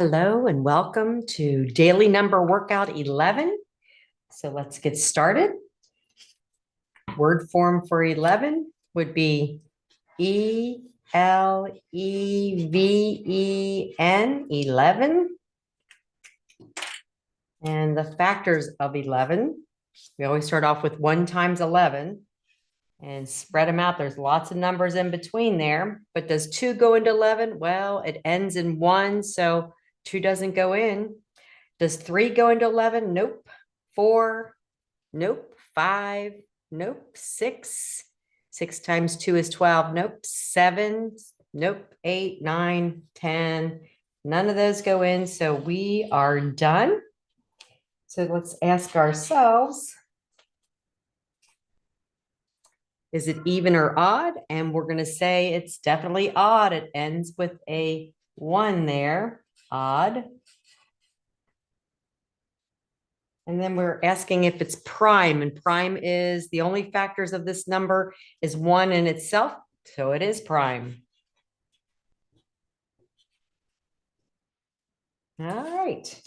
Hello and welcome to Daily Number Workout 11. So let's get started. Word form for 11 would be E-L-E-V-E-N, 11. And the factors of 11, we always start off with 1 times 11 and spread them out. There's lots of numbers in between there, but does 2 go into 11? Well, it ends in 1, so 2 doesn't go in. Does 3 go into 11? Nope. 4? Nope. 5? Nope. 6? 6 times 2 is 12. Nope. 7? Nope. 8, 9, 10. None of those go in, so we are done. So let's ask ourselves, is it even or odd? And we're going to say it's definitely odd. It ends with a 1 there. Odd. And then we're asking if it's prime, and prime is the only factors of this number is 1 in itself. So it is prime. All right.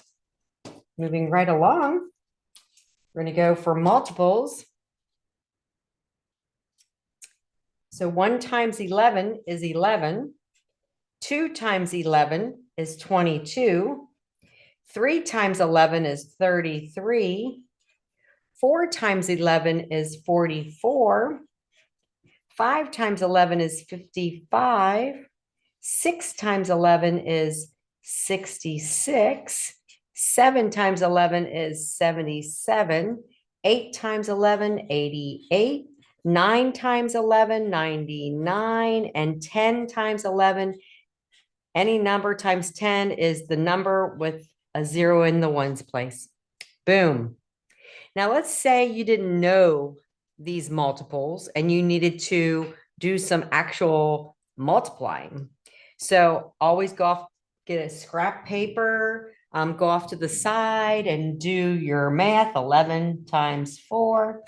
Moving right along. We're going to go for multiples. So 1 times 11 is 11. 2 times 11 is 22. 3 times 11 is 33. 4 times 11 is 44. 5 times 11 is 55. 6 times 11 is 66. 7 times 11 is 77. 8 times 11, 88. 9 times 11, 99. And 10 times 11, any number times 10 is the number with a 0 in the ones place. Boom. Now let's say you didn't know these multiples and you needed to do some actual multiplying. So always go off, get a scrap paper, go off to the side and do your math. 11 times 4.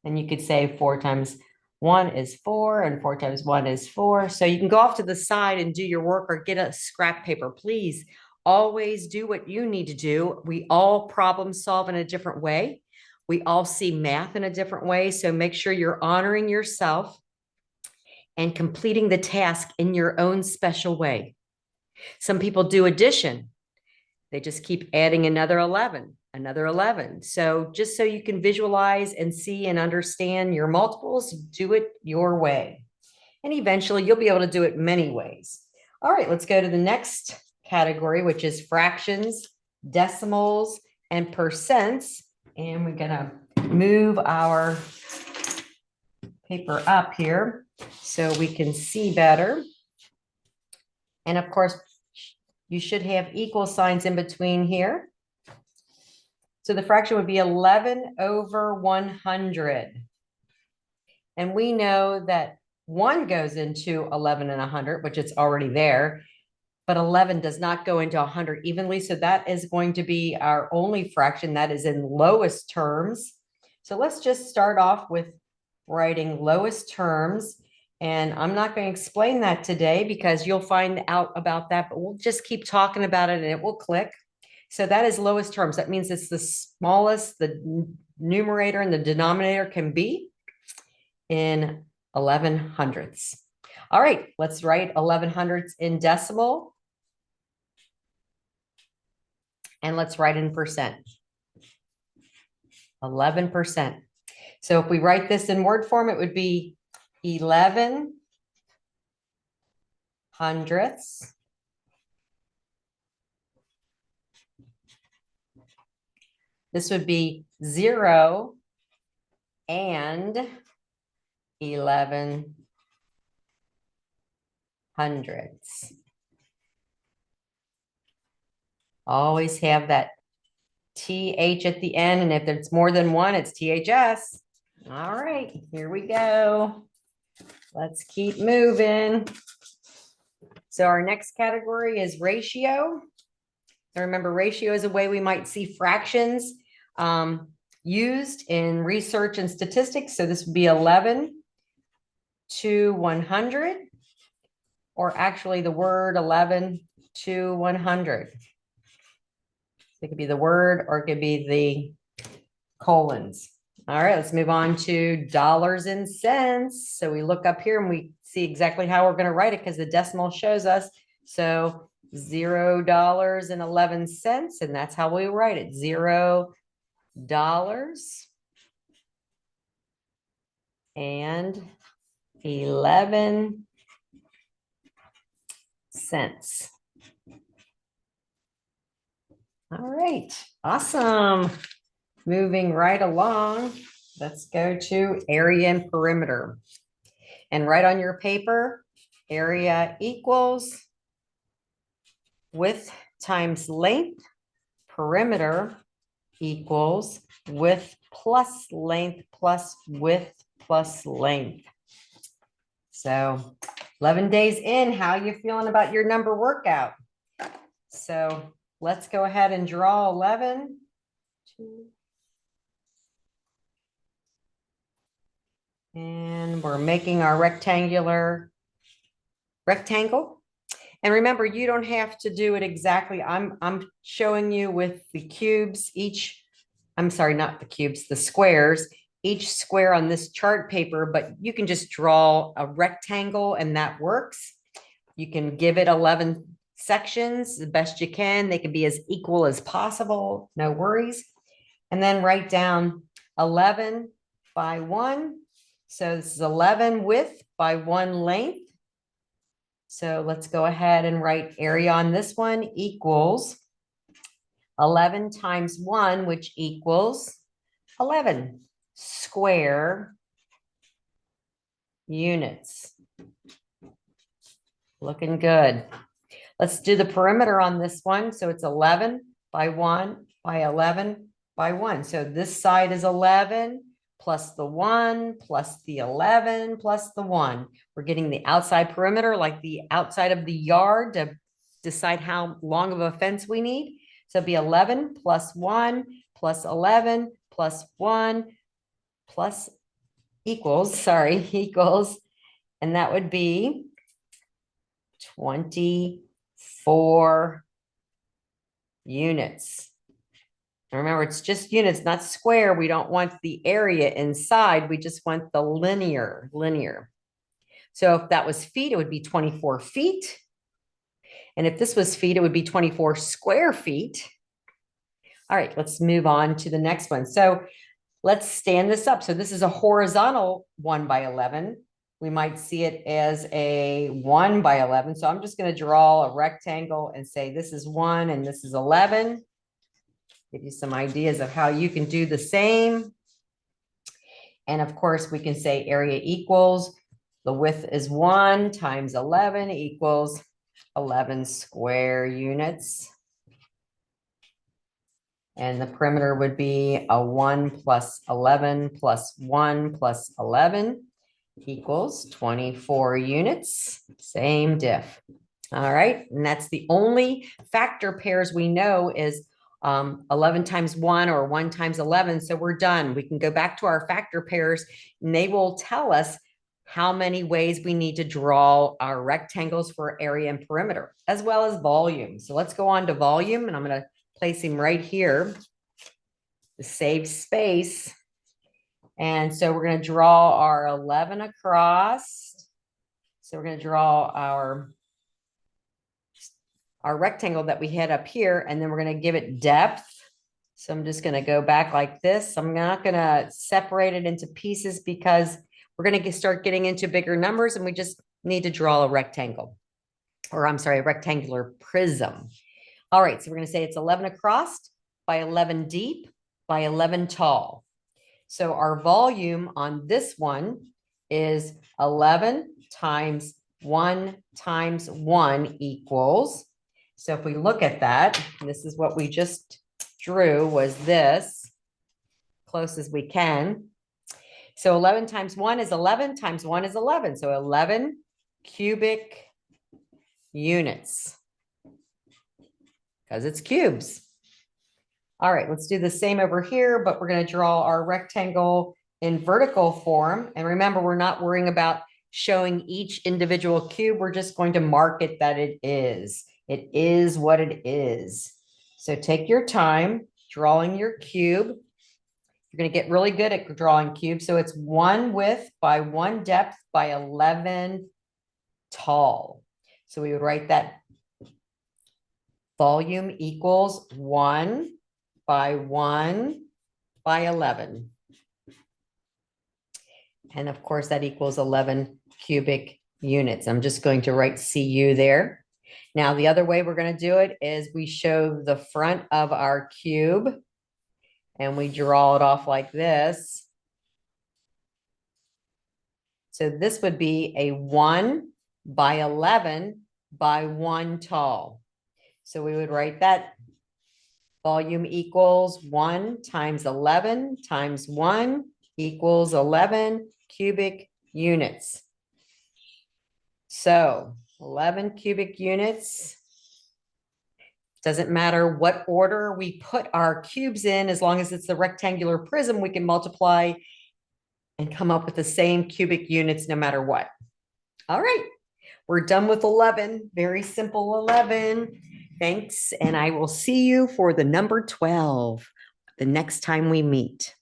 And you could say 4 times 1 is 4 and 4 times 1 is 4. So you can go off to the side and do your work or get a scrap paper. Please always do what you need to do. We all problem solve in a different way. We all see math in a different way. So make sure you're honoring yourself and completing the task in your own special way. Some people do addition. They just keep adding another 11, another 11. So just so you can visualize and see and understand your multiples, do it your way. And eventually you'll be able to do it many ways. All right, let's go to the next category, which is fractions, decimals, and percents. And we're going to move our paper up here so we can see better. And of course, you should have equal signs in between here. So the fraction would be 11 over 100. And we know that 1 goes into 11 and 100, which it's already there. But 11 does not go into 100 evenly. So that is going to be our only fraction that is in lowest terms. So let's just start off with writing lowest terms. And I'm not going to explain that today because you'll find out about that, but we'll just keep talking about it and it will click. So that is lowest terms. That means it's the smallest the numerator and the denominator can be in 11 hundredths. All right, let's write 11 hundredths in decimal. And let's write in percent. 11%. So if we write this in word form, it would be 11 hundredths. This would be 0 and 11 hundredths. Always have that TH at the end. And if it's more than 1, it's THS. All right, here we go. Let's keep moving. So our next category is ratio. And remember, ratio is a way we might see fractions used in research and statistics. So this would be 11 to 100, or actually the word 11 to 100. It could be the word or it could be the colons. All right, let's move on to dollars and cents. So we look up here and we see exactly how we're going to write it because the decimal shows us. So $0.11, and that's how we write it. $0 and 11 cents. All right, awesome. Moving right along, let's go to area and perimeter. And write on your paper, area equals width times length, perimeter equals width plus length plus width plus length. So 11 days in, how you feeling about your number workout? So let's go ahead and draw 11. And we're making our rectangle. And remember, you don't have to do it exactly. I'm showing you with the cubes, I'm sorry, not the cubes, the squares, each square on this chart paper, but you can just draw a rectangle and that works. You can give it 11 sections the best you can. They can be as equal as possible, no worries. And then write down 11 by 1. So this is 11 width by 1 length. So let's go ahead and write area on this one equals 11 times 1, which equals 11 square units. Looking good. Let's do the perimeter on this one. So it's 11 by 1 by 11 by 1. So this side is 11 plus the 1 plus the 11 plus the 1. We're getting the outside perimeter, like the outside of the yard, to decide how long of a fence we need. So it'd be 11 plus 1 plus 11 plus 1 plus equals, and that would be 24 units. Remember, it's just units, not square. We don't want the area inside. We just want the linear. So if that was feet, it would be 24 feet. And if this was feet, it would be 24 square feet. All right, let's move on to the next one. So let's stand this up. So this is a horizontal 1 by 11. We might see it as a 1 by 11. So I'm just going to draw a rectangle and say this is 1 and this is 11. Give you some ideas of how you can do the same. And of course, we can say area equals, the width is 1 times 11 equals 11 square units. And the perimeter would be a 1 plus 11 plus 1 plus 11 equals 24 units. Same diff. All right. And that's the only factor pairs we know is 11 times 1 or 1 times 11. So we're done. We can go back to our factor pairs and they will tell us how many ways we need to draw our rectangles for area and perimeter, as well as volume. So let's go on to volume, and I'm going to place him right here to save space. And so we're going to draw our 11 across. So we're going to draw our rectangle that we had up here, and then we're going to give it depth. So I'm just going to go back like this. I'm not going to separate it into pieces because we're going to start getting into bigger numbers and we just need to draw a rectangle, or I'm sorry, a rectangular prism. All right, so we're going to say it's 11 across by 11 deep by 11 tall. So our volume on this one is 11 times 1 times 1 equals. So if we look at that, this is what we just drew, was this, close as we can. So 11 times 1 is 11 times 1 is 11. So 11 cubic units, because it's cubes. All right, let's do the same over here, but we're going to draw our rectangle in vertical form. And remember, we're not worrying about showing each individual cube. We're just going to mark it that it is. It is what it is. So take your time drawing your cube. You're going to get really good at drawing cubes. So it's 1 width by 1 depth by 11 tall. So we would write that volume equals 1 by 1 by 11. And of course, that equals 11 cubic units. I'm just going to write CU there. Now, the other way we're going to do it is we show the front of our cube and we draw it off like this. So this would be a 1 by 11 by 1 tall. So we would write that volume equals 1 times 11 times 1 equals 11 cubic units. So 11 cubic units. Doesn't matter what order we put our cubes in, as long as it's the rectangular prism, we can multiply and come up with the same cubic units no matter what. All right, we're done with 11. Very simple 11. Thanks, and I will see you for the number 12 the next time we meet.